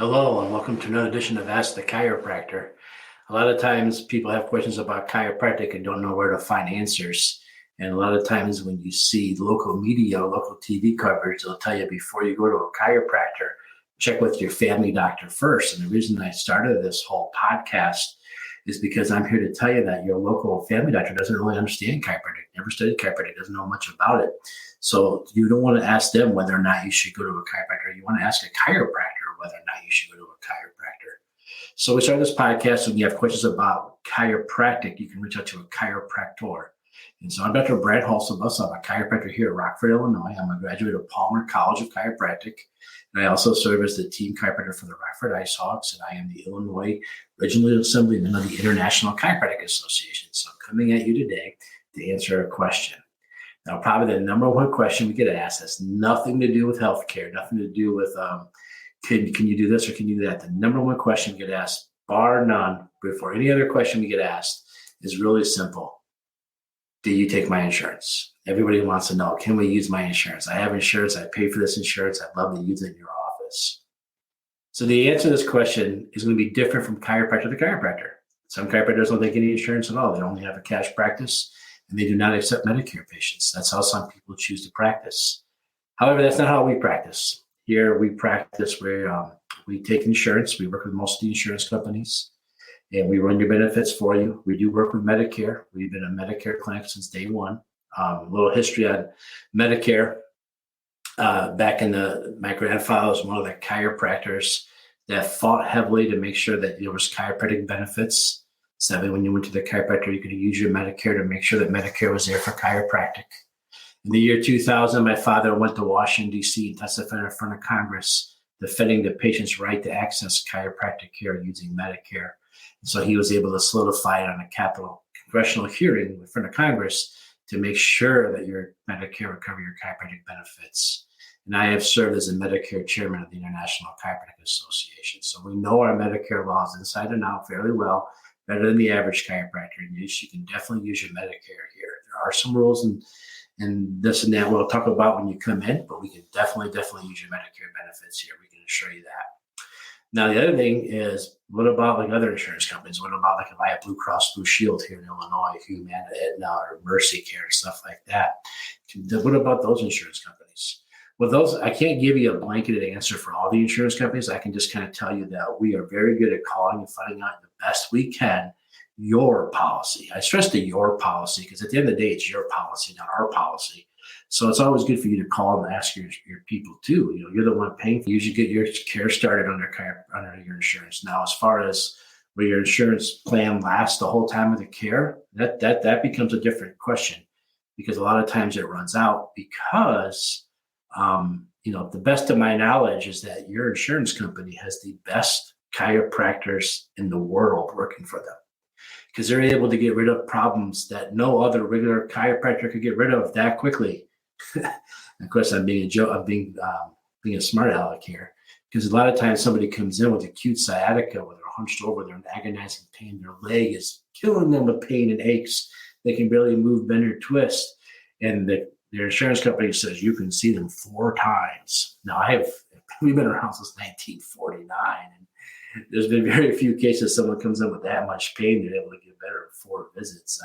Hello, and welcome to another edition of Ask the Chiropractor. A lot of times people have questions about chiropractic and don't know where to find answers. And a lot of times when you see local media, local TV coverage, they'll tell you before you go to a chiropractor, check with your family doctor first. And the reason I started this whole podcast is because I'm here to tell you that your local family doctor doesn't really understand chiropractic, never studied chiropractic, doesn't know much about it. So you don't want to ask them whether or not you should go to a chiropractor. You want to ask a chiropractor whether or not you should go to a chiropractor. So we started this podcast. When you have questions about chiropractic, you can reach out to a chiropractor. And so I'm Dr. Brad Halsabus. I'm a chiropractor here at Rockford, Illinois. I'm a graduate of Palmer College of Chiropractic. And I also serve as the team chiropractor for the Rockford Ice Hawks. And I am the Illinois Regional Assemblyman of the International Chiropractic Association. So I'm coming at you today to answer a question. Now, probably the number one question we get asked has nothing to do with healthcare, nothing to do with can you do this or can you do that? The number one question we get asked, bar none, before any other question we get asked, is really simple. Do you take my insurance? Everybody wants to know, can we use my insurance? I have insurance. I pay for this insurance. I'd love to use it in your office. So the answer to this question is going to be different from chiropractor to chiropractor. Some chiropractors don't take any insurance at all. They only have a cash practice, and they do not accept Medicare patients. That's how some people choose to practice. However, that's not how we practice. Here we practice where we take insurance. We work with most of the insurance companies, and we run your benefits for you. We do work with Medicare. We've been a Medicare clinic since day one. A little history on Medicare. My grandfather was one of the chiropractors that fought heavily to make sure that there was chiropractic benefits. So that when you went to the chiropractor, you could use your Medicare to make sure that Medicare was there for chiropractic. In the year 2000, my father went to Washington, D.C. and testified in front of Congress, defending the patient's right to access chiropractic care using Medicare. And so he was able to solidify it on a congressional hearing in front of Congress to make sure that your Medicare would cover your chiropractic benefits. And I have served as a Medicare chairman of the International Chiropractic Association. So we know our Medicare laws inside and out fairly well, better than the average chiropractor. And you can definitely use your Medicare here. There are some rules and this and that we'll talk about when you come in, but we can definitely use your Medicare benefits here. We can assure you that. Now, the other thing is, what about like other insurance companies? What about like if I have Blue Cross Blue Shield here in Illinois, Humana, Aetna, or Mercy Care and stuff like that? What about those insurance companies? Well, those, I can't give you a blanketed answer for all the insurance companies. I can just kind of tell you that we are very good at calling and finding out the best we can your policy. I stress the your policy because at the end of the day, it's your policy, not our policy. So it's always good for you to call and ask your people too. You know, you're the one paying. You should get your care started under your insurance. Now, as far as will your insurance plan last the whole time of the care, that becomes a different question because a lot of times it runs out because the best of my knowledge is that your insurance company has the best chiropractors in the world working for them because they're able to get rid of problems that no other regular chiropractor could get rid of that quickly. Of course, I'm being a joke. I'm being a smart aleck here because a lot of times somebody comes in with acute sciatica where they're hunched over, they're in agonizing pain, their leg is killing them with pain and aches. They can barely move, bend, or twist, and their insurance company says you can see them 4 times. Now, we've been around since 1949, and there's been very few cases someone comes in with that much pain they're able to get better in 4 visits.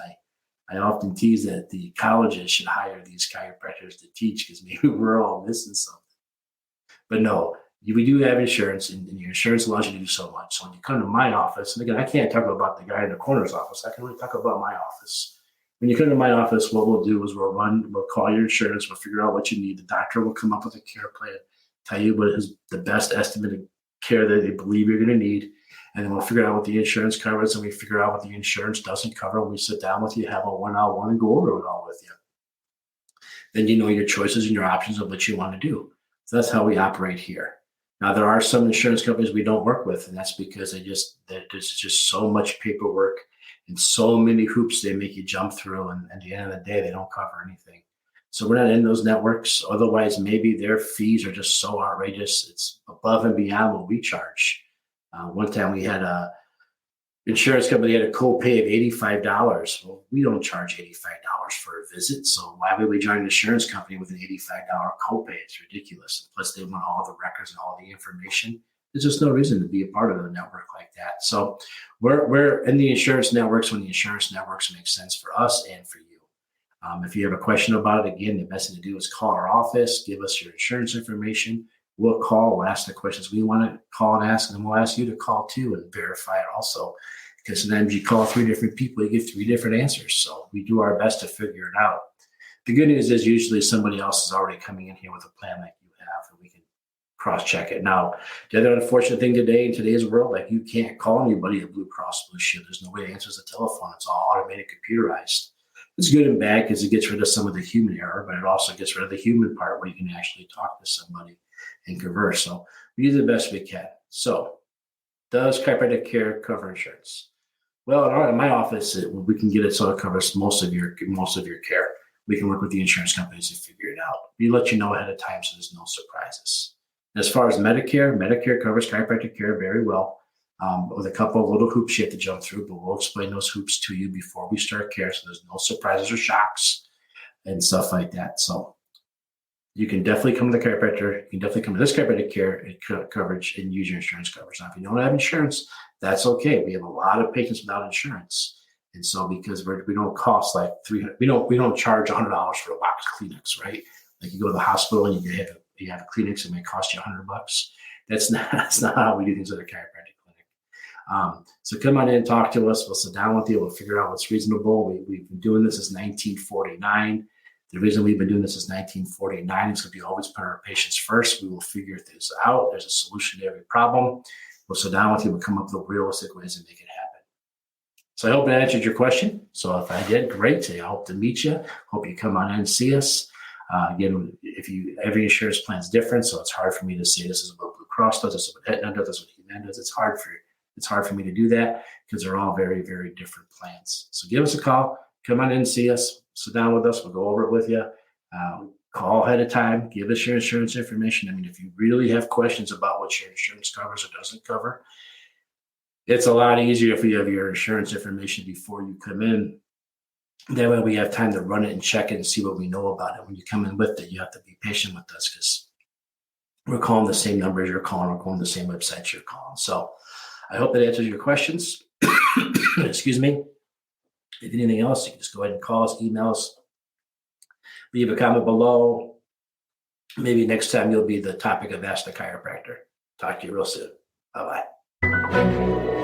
I often tease that the colleges should hire these chiropractors to teach because maybe we're all missing something. But no, we do have insurance, and your insurance allows you to do so much. So when you come to my office, and again, I can't talk about the guy in the corner's office. I can only talk about my office. When you come to my office, what we'll do is we'll call your insurance, we'll figure out what you need. The doctor will come up with a care plan, tell you what is the best estimated care that they believe you're going to need. And then we'll figure out what the insurance covers, and we figure out what the insurance doesn't cover. We sit down with you, have a one-on-one, and go over it all with you. Then you know your choices and your options of what you want to do. So that's how we operate here. Now, there are some insurance companies we don't work with, and that's because there's just so much paperwork and so many hoops they make you jump through, and at the end of the day, they don't cover anything. So we're not in those networks. Otherwise, maybe their fees are just so outrageous. It's above and beyond what we charge. One time we had a insurance company had a copay of $85. Well, we don't charge $85 for a visit. So why would we join an insurance company with an $85 copay? It's ridiculous. Plus, they want all the records and all the information. there's just no reason to be a part of a network like that. So we're in the insurance networks when the insurance networks make sense for us and for you. If you have a question about it, again, the best thing to do is call our office, give us your insurance information. We'll call, we'll ask the questions we want to call and ask, and then we'll ask you to call too and verify it also. Because sometimes you call 3 different people, you get 3 different answers. So we do our best to figure it out. The good news is usually somebody else is already coming in here with a plan like you have, and we can cross-check it. Now, the other unfortunate thing today in today's world, like you can't call anybody at Blue Cross Blue Shield. There's no way to answer the telephone. It's all automated, computerized. It's good and bad because it gets rid of some of the human error, but it also gets rid of the human part where you can actually talk to somebody and converse. So we do the best we can. So does chiropractic care cover insurance? Well, in my office, we can get it so it covers most of your care. We can work with the insurance companies to figure it out. We let you know ahead of time so there's no surprises. As far as Medicare covers chiropractic care very well, with a couple of little hoops you have to jump through, but we'll explain those hoops to you before we start care so there's no surprises or shocks and stuff like that. So you can definitely come to the chiropractor. You can definitely come to this chiropractic care coverage and use your insurance coverage. Now, if you don't have insurance, that's okay. We have a lot of patients without insurance. And so because we don't cost like $300, we don't charge $100 for a box of Kleenex, right? Like you go to the hospital and you have a Kleenex and it may cost you $100. That's not how we do things at a chiropractic clinic. So come on in and talk to us. We'll sit down with you. We'll figure out what's reasonable. We've been doing this since 1949. The reason we've been doing this since 1949 is because we always put our patients first. We will figure things out. There's a solution to every problem. We'll sit down with you. We'll come up with realistic ways to make it happen. So I hope I answered your question. So if I did, great. I hope to meet you. Hope you come on in and see us. Again, every insurance plan is different, so it's hard for me to say this is what Blue Cross does, this is what Aetna does, this is what Humana does. It's hard for me to do that because they're all very, very different plans. So give us a call. Come on in and see us. Sit down with us. We'll go over it with you. Call ahead of time. Give us your insurance information. I mean, if you really have questions about what your insurance covers or doesn't cover, it's a lot easier if we have your insurance information before you come in. That way we have time to run it and check it and see what we know about it. When you come in with it, you have to be patient with us because we're calling the same numbers you're calling. We're calling the same websites you're calling. So I hope that answers your questions. Excuse me. If anything else, you can just go ahead and call us, email us, leave a comment below. Maybe next time you'll be the topic of Ask the Chiropractor. Talk to you real soon. Bye-bye.